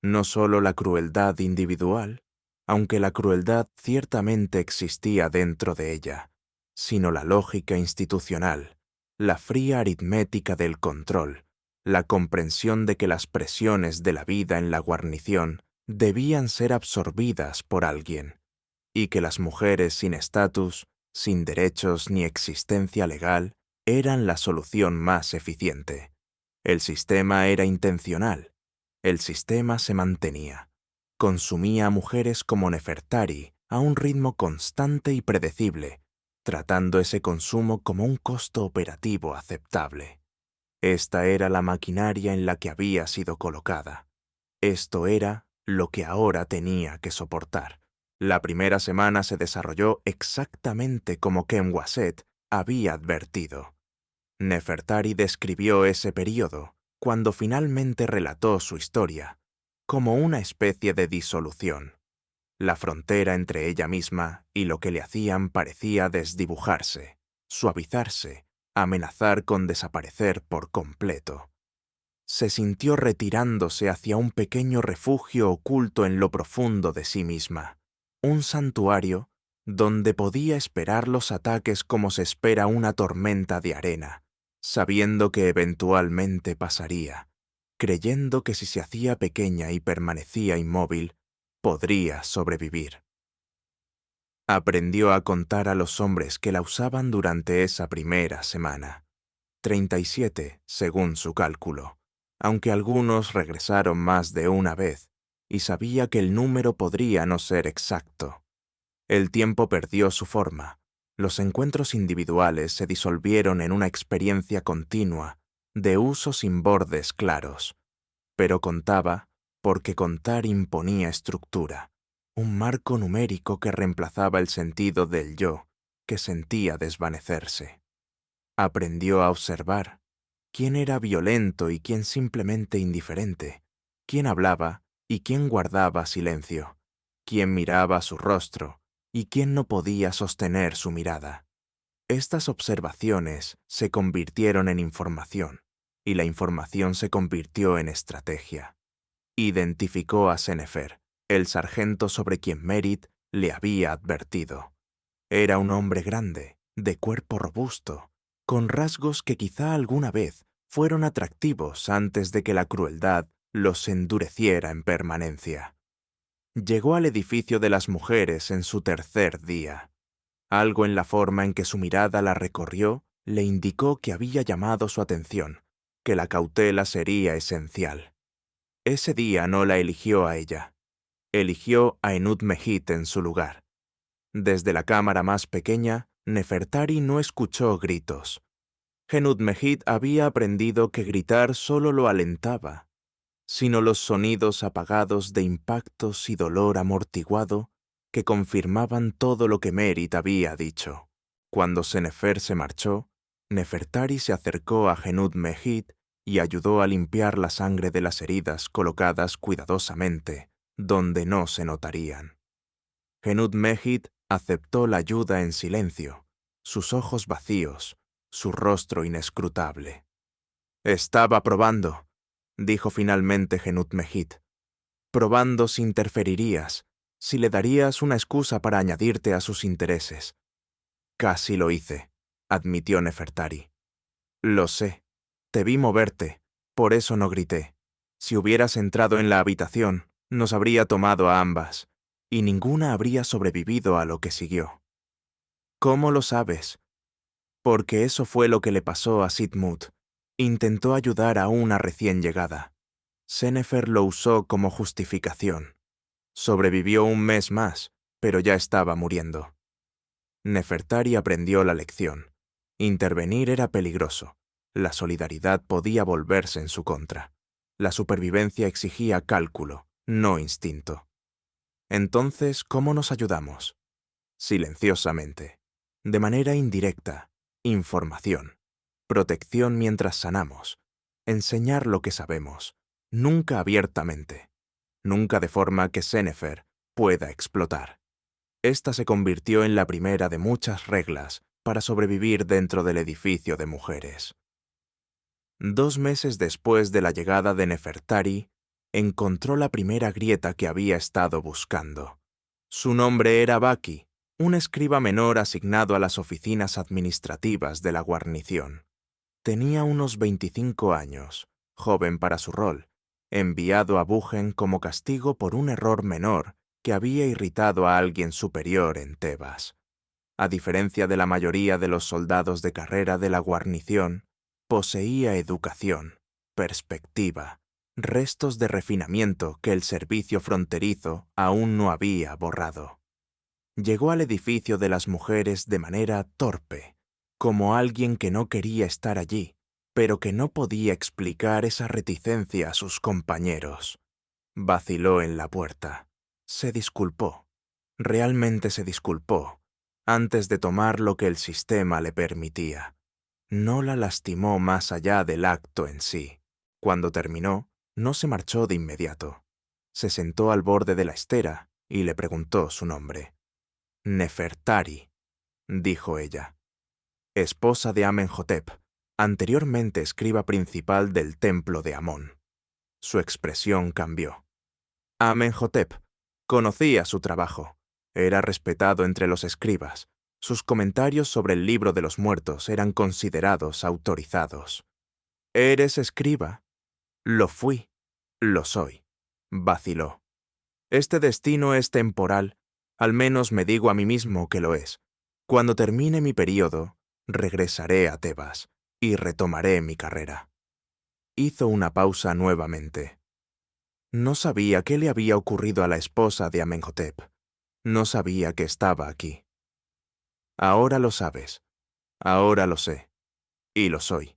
No solo la crueldad individual, aunque la crueldad ciertamente existía dentro de ella, sino la lógica institucional, la fría aritmética del control, la comprensión de que las presiones de la vida en la guarnición debían ser absorbidas por alguien, y que las mujeres sin estatus, sin derechos ni existencia legal, eran la solución más eficiente. El sistema era intencional. El sistema se mantenía. Consumía a mujeres como Nefertari a un ritmo constante y predecible, tratando ese consumo como un costo operativo aceptable. Esta era la maquinaria en la que había sido colocada. Esto era lo que ahora tenía que soportar. La primera semana se desarrolló exactamente como Kenwasset había advertido. Nefertari describió ese período, cuando finalmente relató su historia, como una especie de disolución. La frontera entre ella misma y lo que le hacían parecía desdibujarse, suavizarse, amenazar con desaparecer por completo. Se sintió retirándose hacia un pequeño refugio oculto en lo profundo de sí misma, un santuario donde podía esperar los ataques como se espera una tormenta de arena, sabiendo que eventualmente pasaría, creyendo que si se hacía pequeña y permanecía inmóvil, podría sobrevivir. Aprendió a contar a los hombres que la usaban durante esa primera semana. 37, según su cálculo, aunque algunos regresaron más de una vez, y sabía que el número podría no ser exacto. El tiempo perdió su forma. Los encuentros individuales se disolvieron en una experiencia continua, de uso sin bordes claros. Pero contaba porque contar imponía estructura, un marco numérico que reemplazaba el sentido del yo, que sentía desvanecerse. Aprendió a observar quién era violento y quién simplemente indiferente, quién hablaba y quién guardaba silencio, quién miraba su rostro y quién no podía sostener su mirada. Estas observaciones se convirtieron en información, y la información se convirtió en estrategia. Identificó a Senefer, el sargento sobre quien Merritt le había advertido. Era un hombre grande, de cuerpo robusto, con rasgos que quizá alguna vez fueron atractivos antes de que la crueldad los endureciera en permanencia. Llegó al edificio de las mujeres en su tercer día. Algo en la forma en que su mirada la recorrió le indicó que había llamado su atención, que la cautela sería esencial. Ese día no la eligió a ella. Eligió a Enud Mehit en su lugar. Desde la cámara más pequeña, Nefertari no escuchó gritos. Enud Mehit había aprendido que gritar solo lo alentaba, sino los sonidos apagados de impactos y dolor amortiguado que confirmaban todo lo que Merritt había dicho. Cuando Senefer se marchó, Nefertari se acercó a Enud Mehit y ayudó a limpiar la sangre de las heridas colocadas cuidadosamente, donde no se notarían. Enud Mehit aceptó la ayuda en silencio, sus ojos vacíos, su rostro inescrutable. «Estaba probando», dijo finalmente Enud Mehit. «Probando si interferirías, si le darías una excusa para añadirte a sus intereses». «Casi lo hice», admitió Nefertari. «Lo sé. Te vi moverte, por eso no grité. Si hubieras entrado en la habitación, nos habría tomado a ambas, y ninguna habría sobrevivido a lo que siguió». «¿Cómo lo sabes?» «Porque eso fue lo que le pasó a Sitmut. Intentó ayudar a una recién llegada. Senefer lo usó como justificación. Sobrevivió un mes más, pero ya estaba muriendo». Nefertari aprendió la lección. Intervenir era peligroso. La solidaridad podía volverse en su contra. La supervivencia exigía cálculo, no instinto. Entonces, ¿cómo nos ayudamos? Silenciosamente. De manera indirecta. Información. Protección mientras sanamos. Enseñar lo que sabemos. Nunca abiertamente. Nunca de forma que Senefer pueda explotar. Esta se convirtió en la primera de muchas reglas para sobrevivir dentro del edificio de mujeres. 2 meses después de la llegada de Nefertari, encontró la primera grieta que había estado buscando. Su nombre era Baki, un escriba menor asignado a las oficinas administrativas de la guarnición. Tenía unos 25 años, joven para su rol, enviado a Bugen como castigo por un error menor que había irritado a alguien superior en Tebas. A diferencia de la mayoría de los soldados de carrera de la guarnición, poseía educación, perspectiva, restos de refinamiento que el servicio fronterizo aún no había borrado. Llegó al edificio de las mujeres de manera torpe, como alguien que no quería estar allí, pero que no podía explicar esa reticencia a sus compañeros. Vaciló en la puerta. Se disculpó. Realmente se disculpó, antes de tomar lo que el sistema le permitía. No la lastimó más allá del acto en sí. Cuando terminó, no se marchó de inmediato. Se sentó al borde de la estera y le preguntó su nombre. Nefertari, dijo ella. Esposa de Amenhotep, anteriormente escriba principal del templo de Amón. Su expresión cambió. Amenhotep. Conocía su trabajo. Era respetado entre los escribas. Sus comentarios sobre el libro de los muertos eran considerados autorizados. ¿Eres escriba? Lo fui. Lo soy. Vaciló. Este destino es temporal. Al menos me digo a mí mismo que lo es. Cuando termine mi período, regresaré a Tebas y retomaré mi carrera. Hizo una pausa nuevamente. No sabía qué le había ocurrido a la esposa de Amenhotep. No sabía que estaba aquí. Ahora lo sabes. Ahora lo sé. Y lo soy.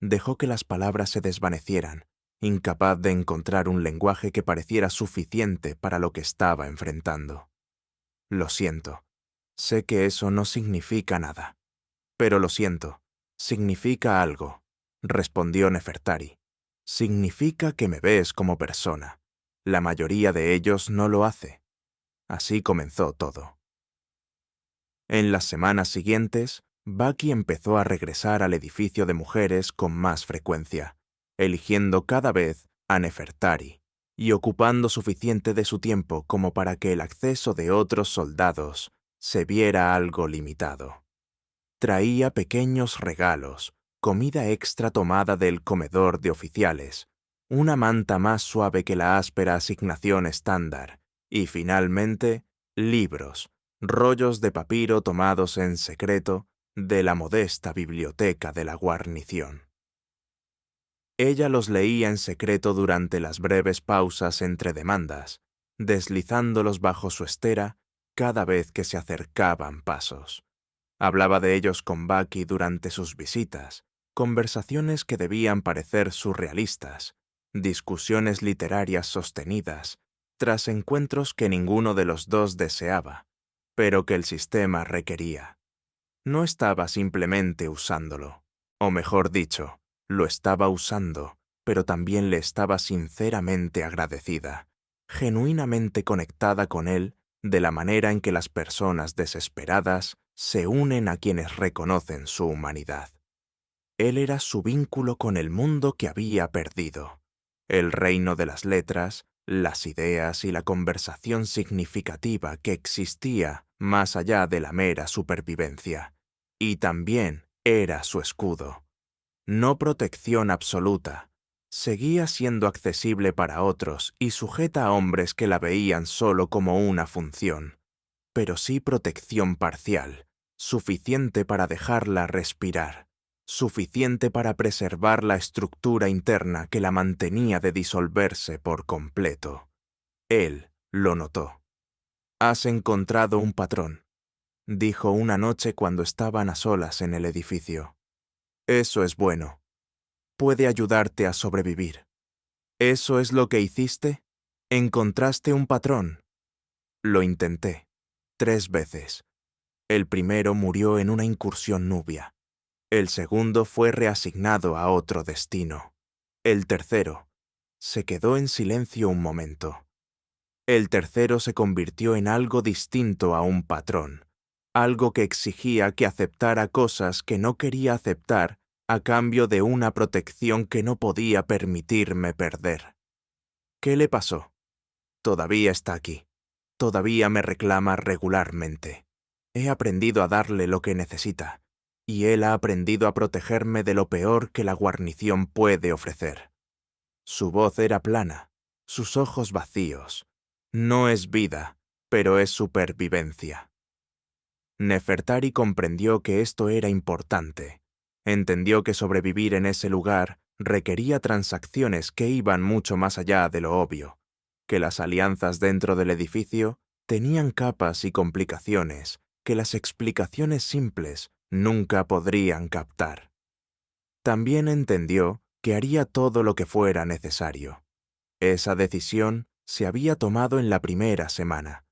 Dejó que las palabras se desvanecieran, incapaz de encontrar un lenguaje que pareciera suficiente para lo que estaba enfrentando. Lo siento. Sé que eso no significa nada. Pero lo siento. Significa algo, respondió Nefertari. Significa que me ves como persona. La mayoría de ellos no lo hace. Así comenzó todo. En las semanas siguientes, Baki empezó a regresar al edificio de mujeres con más frecuencia, eligiendo cada vez a Nefertari. y ocupando suficiente de su tiempo como para que el acceso de otros soldados se viera algo limitado. Traía pequeños regalos, comida extra tomada del comedor de oficiales, una manta más suave que la áspera asignación estándar, y finalmente, libros, rollos de papiro tomados en secreto de la modesta biblioteca de la guarnición. Ella los leía en secreto durante las breves pausas entre demandas, deslizándolos bajo su estera cada vez que se acercaban pasos. Hablaba de ellos con Bucky durante sus visitas, conversaciones que debían parecer surrealistas, discusiones literarias sostenidas, tras encuentros que ninguno de los dos deseaba, pero que el sistema requería. No estaba simplemente usándolo, o mejor dicho, lo estaba usando, pero también le estaba sinceramente agradecida, genuinamente conectada con él de la manera en que las personas desesperadas se unen a quienes reconocen su humanidad. Él era su vínculo con el mundo que había perdido, el reino de las letras, las ideas y la conversación significativa que existía más allá de la mera supervivencia. Y también era su escudo. No protección absoluta. Seguía siendo accesible para otros y sujeta a hombres que la veían solo como una función, pero sí protección parcial, suficiente para dejarla respirar, suficiente para preservar la estructura interna que la mantenía de disolverse por completo. Él lo notó. «Has encontrado un patrón», dijo una noche cuando estaban a solas en el edificio. «Eso es bueno. Puede ayudarte a sobrevivir». «¿Eso es lo que hiciste? ¿Encontraste un patrón?» «Lo intenté. 3 veces. El primero murió en una incursión nubia. El segundo fue reasignado a otro destino. El tercero se quedó en silencio un momento. El tercero se convirtió en algo distinto a un patrón, algo que exigía que aceptara cosas que no quería aceptar a cambio de una protección que no podía permitirme perder. ¿Qué le pasó? Todavía está aquí. Todavía me reclama regularmente. He aprendido a darle lo que necesita, y él ha aprendido a protegerme de lo peor que la guarnición puede ofrecer. Su voz era plana, sus ojos vacíos. No es vida, pero es supervivencia. Nefertari comprendió que esto era importante. Entendió que sobrevivir en ese lugar requería transacciones que iban mucho más allá de lo obvio, que las alianzas dentro del edificio tenían capas y complicaciones que las explicaciones simples nunca podrían captar. También entendió que haría todo lo que fuera necesario. Esa decisión se había tomado en la primera semana,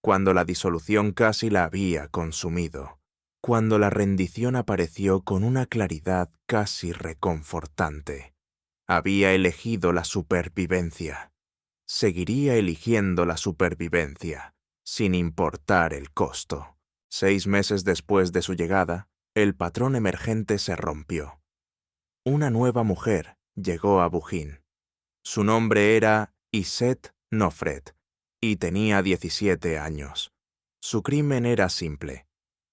cuando la disolución casi la había consumido, cuando la rendición apareció con una claridad casi reconfortante. Había elegido la supervivencia. Seguiría eligiendo la supervivencia, sin importar el costo. 6 meses después de su llegada, el patrón emergente se rompió. Una nueva mujer llegó a Bujín. Su nombre era Iset Nofret, y tenía 17 años. Su crimen era simple.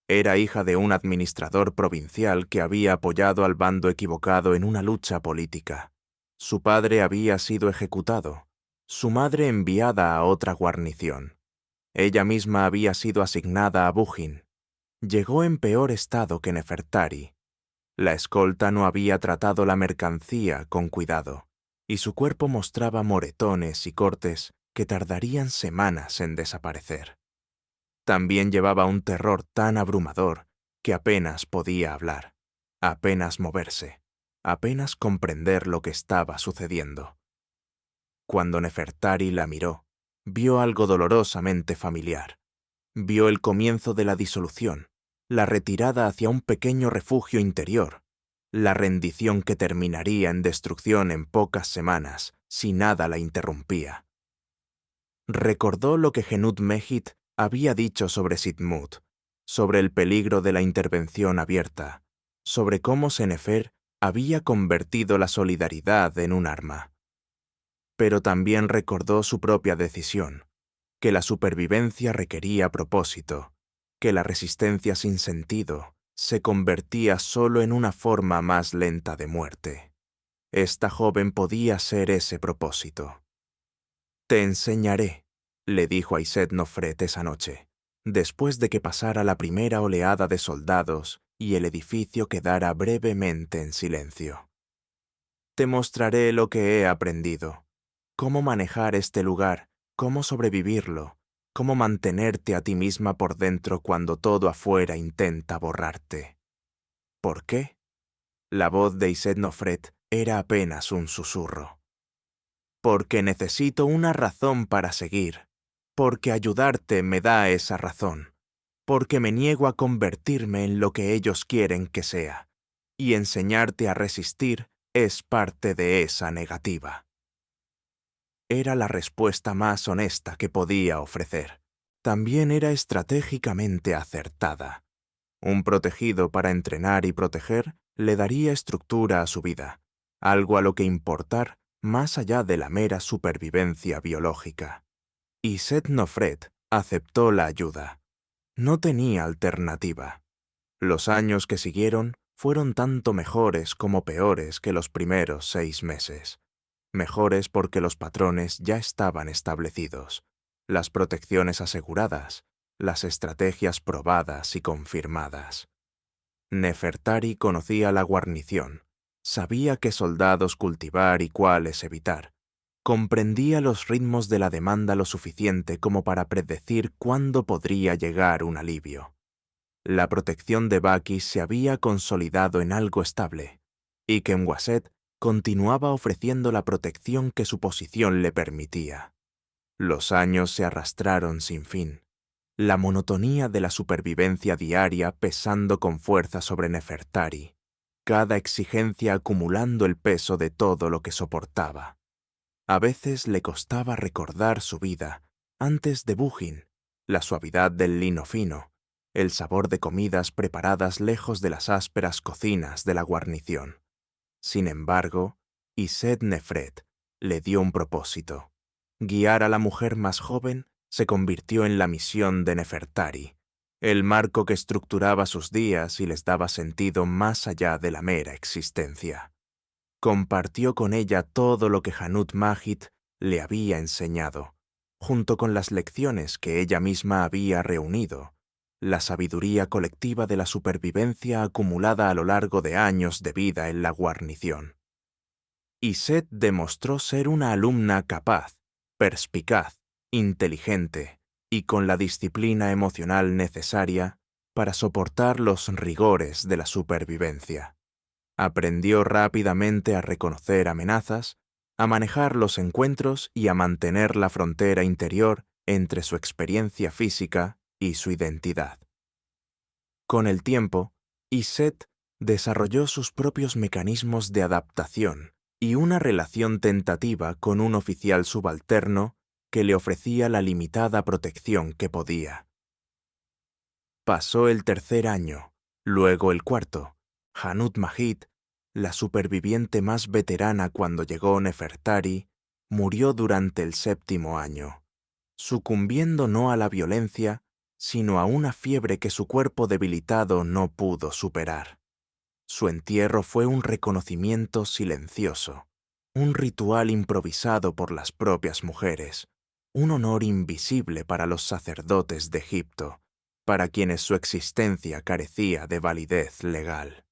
Era hija de un administrador provincial que había apoyado al bando equivocado en una lucha política. Su padre había sido ejecutado, su madre enviada a otra guarnición. Ella misma había sido asignada a Bujín. Llegó en peor estado que Nefertari. La escolta no había tratado la mercancía con cuidado, y su cuerpo mostraba moretones y cortes que tardarían semanas en desaparecer. También llevaba un terror tan abrumador que apenas podía hablar, apenas moverse, apenas comprender lo que estaba sucediendo. Cuando Nefertari la miró, vio algo dolorosamente familiar. Vio el comienzo de la disolución, la retirada hacia un pequeño refugio interior, la rendición que terminaría en destrucción en pocas semanas si nada la interrumpía. Recordó lo que Genut Mehit había dicho sobre Sidmut, sobre el peligro de la intervención abierta, sobre cómo Senefer había convertido la solidaridad en un arma. pero también recordó su propia decisión, que la supervivencia requería propósito, que la resistencia sin sentido se convertía solo en una forma más lenta de muerte. Esta joven podía ser ese propósito. «Te enseñaré», le dijo a Iset Nofret esa noche, después de que pasara la primera oleada de soldados y el edificio quedara brevemente en silencio. «Te mostraré lo que he aprendido, cómo manejar este lugar, cómo sobrevivirlo, cómo mantenerte a ti misma por dentro cuando todo afuera intenta borrarte». ¿Por qué? La voz de Iset Nofret era apenas un susurro. «Porque necesito una razón para seguir, porque ayudarte me da esa razón, porque me niego a convertirme en lo que ellos quieren que sea, y enseñarte a resistir es parte de esa negativa». Era la respuesta más honesta que podía ofrecer. También era estratégicamente acertada. Un protegido para entrenar y proteger le daría estructura a su vida, algo a lo que importar más allá de la mera supervivencia biológica. Y Iset Nofret aceptó la ayuda. No tenía alternativa. Los años que siguieron fueron tanto mejores como peores que los primeros 6 meses. Mejores porque los patrones ya estaban establecidos, las protecciones aseguradas, las estrategias probadas y confirmadas. Nefertari conocía la guarnición, sabía qué soldados cultivar y cuáles evitar. Comprendía los ritmos de la demanda lo suficiente como para predecir cuándo podría llegar un alivio. La protección de Baki se había consolidado en algo estable, y Kenwaset continuaba ofreciendo la protección que su posición le permitía. Los años se arrastraron sin fin, la monotonía de la supervivencia diaria pesando con fuerza sobre Nefertari, cada exigencia acumulando el peso de todo lo que soportaba. A veces le costaba recordar su vida antes de Bujin, la suavidad del lino fino, el sabor de comidas preparadas lejos de las ásperas cocinas de la guarnición. Sin embargo, Iset Nefret le dio un propósito. Guiar a la mujer más joven se convirtió en la misión de Nefertari, el marco que estructuraba sus días y les daba sentido más allá de la mera existencia. Compartió con ella todo lo que Hanut Mahit le había enseñado, junto con las lecciones que ella misma había reunido, la sabiduría colectiva de la supervivencia acumulada a lo largo de años de vida en la guarnición. Iset demostró ser una alumna capaz, perspicaz, inteligente y con la disciplina emocional necesaria para soportar los rigores de la supervivencia. Aprendió rápidamente a reconocer amenazas, a manejar los encuentros y a mantener la frontera interior entre su experiencia física y su identidad. Con el tiempo, Iset desarrolló sus propios mecanismos de adaptación y una relación tentativa con un oficial subalterno que le ofrecía la limitada protección que podía. Pasó el 3er año, luego el 4. Hanut Mahit, la superviviente más veterana cuando llegó Nefertari, murió durante el 7º año, sucumbiendo no a la violencia, sino a una fiebre que su cuerpo debilitado no pudo superar. Su entierro fue un reconocimiento silencioso, un ritual improvisado por las propias mujeres, un honor invisible para los sacerdotes de Egipto, para quienes su existencia carecía de validez legal.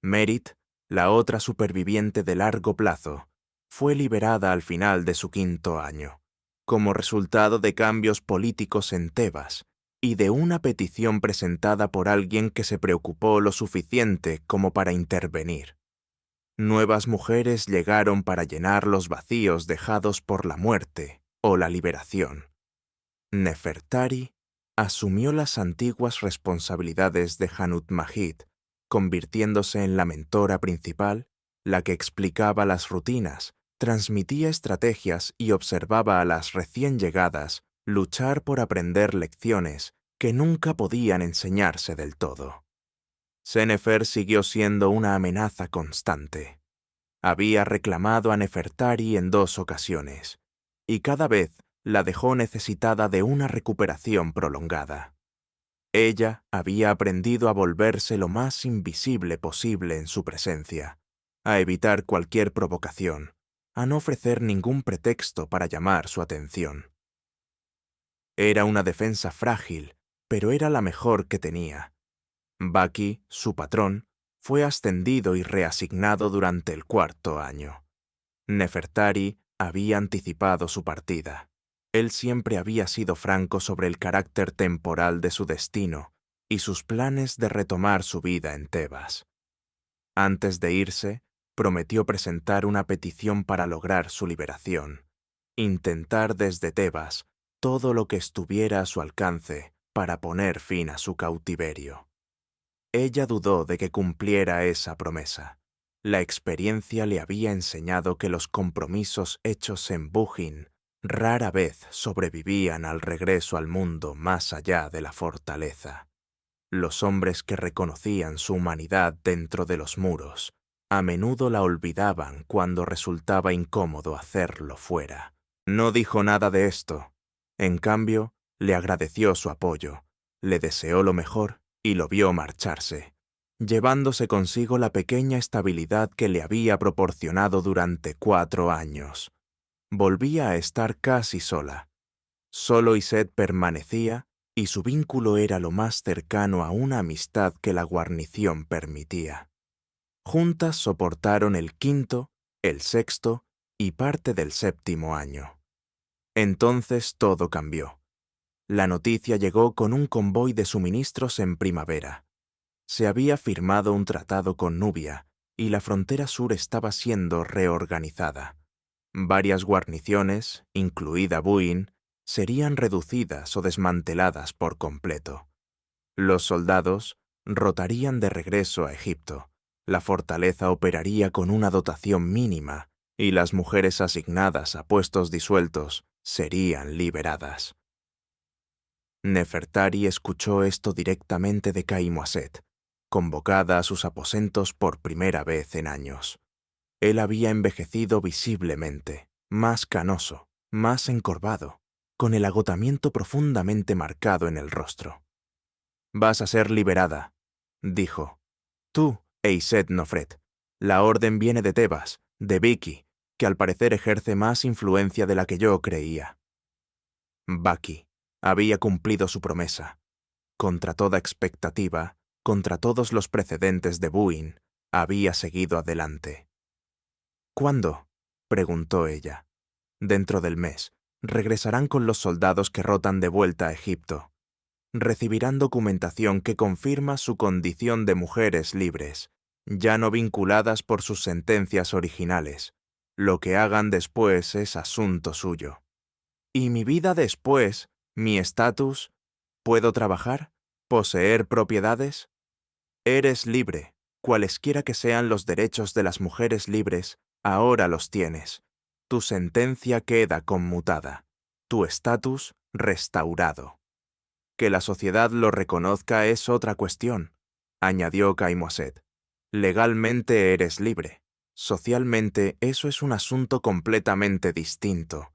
Merit, la otra superviviente de largo plazo, fue liberada al final de su 5º año, como resultado de cambios políticos en Tebas y de una petición presentada por alguien que se preocupó lo suficiente como para intervenir. Nuevas mujeres llegaron para llenar los vacíos dejados por la muerte o la liberación. Nefertari asumió las antiguas responsabilidades de Hanut Mahit, convirtiéndose en la mentora principal, la que explicaba las rutinas, transmitía estrategias y observaba a las recién llegadas luchar por aprender lecciones que nunca podían enseñarse del todo. Senefer siguió siendo una amenaza constante. Había reclamado a Nefertari en 2 ocasiones, y cada vez la dejó necesitada de una recuperación prolongada. Ella había aprendido a volverse lo más invisible posible en su presencia, a evitar cualquier provocación, a no ofrecer ningún pretexto para llamar su atención. Era una defensa frágil, pero era la mejor que tenía. Baki, su patrón, fue ascendido y reasignado durante el 4.º año. Nefertari había anticipado su partida. Él siempre había sido franco sobre el carácter temporal de su destino y sus planes de retomar su vida en Tebas. Antes de irse, prometió presentar una petición para lograr su liberación, intentar desde Tebas todo lo que estuviera a su alcance para poner fin a su cautiverio. Ella dudó de que cumpliera esa promesa. La experiencia le había enseñado que los compromisos hechos en Bujin rara vez sobrevivían al regreso al mundo más allá de la fortaleza. Los hombres que reconocían su humanidad dentro de los muros a menudo la olvidaban cuando resultaba incómodo hacerlo fuera. No dijo nada de esto. En cambio, le agradeció su apoyo, le deseó lo mejor y lo vio marcharse, llevándose consigo la pequeña estabilidad que le había proporcionado durante 4 años. Volvía a estar casi sola. Solo Iset permanecía y su vínculo era lo más cercano a una amistad que la guarnición permitía. Juntas soportaron el 5.º, el 6.º y parte del 7.º año. Entonces todo cambió. La noticia llegó con un convoy de suministros en primavera. Se había firmado un tratado con Nubia y la frontera sur estaba siendo reorganizada. Varias guarniciones, incluida Buin, serían reducidas o desmanteladas por completo. Los soldados rotarían de regreso a Egipto, la fortaleza operaría con una dotación mínima y las mujeres asignadas a puestos disueltos serían liberadas. Nefertari escuchó esto directamente de Kaimuaset, convocada a sus aposentos por primera vez en años. Él había envejecido visiblemente, más canoso, más encorvado, con el agotamiento profundamente marcado en el rostro. «Vas a ser liberada», dijo. «Tú e Iset Nofret. La orden viene de Tebas, de Biki, que al parecer ejerce más influencia de la que yo creía». Baki había cumplido su promesa. Contra toda expectativa, contra todos los precedentes de Buin, había seguido adelante. «¿Cuándo?», preguntó ella. «Dentro del mes. Regresarán con los soldados que rotan de vuelta a Egipto. Recibirán documentación que confirma su condición de mujeres libres, ya no vinculadas por sus sentencias originales. Lo que hagan después es asunto suyo». «¿Y mi vida después? ¿Mi estatus? ¿Puedo trabajar? ¿Poseer propiedades?» «Eres libre. Cualesquiera que sean los derechos de las mujeres libres, ahora los tienes. Tu sentencia queda conmutada. Tu estatus restaurado. Que la sociedad lo reconozca es otra cuestión», añadió Kaimuaset. «Legalmente eres libre. Socialmente eso es un asunto completamente distinto.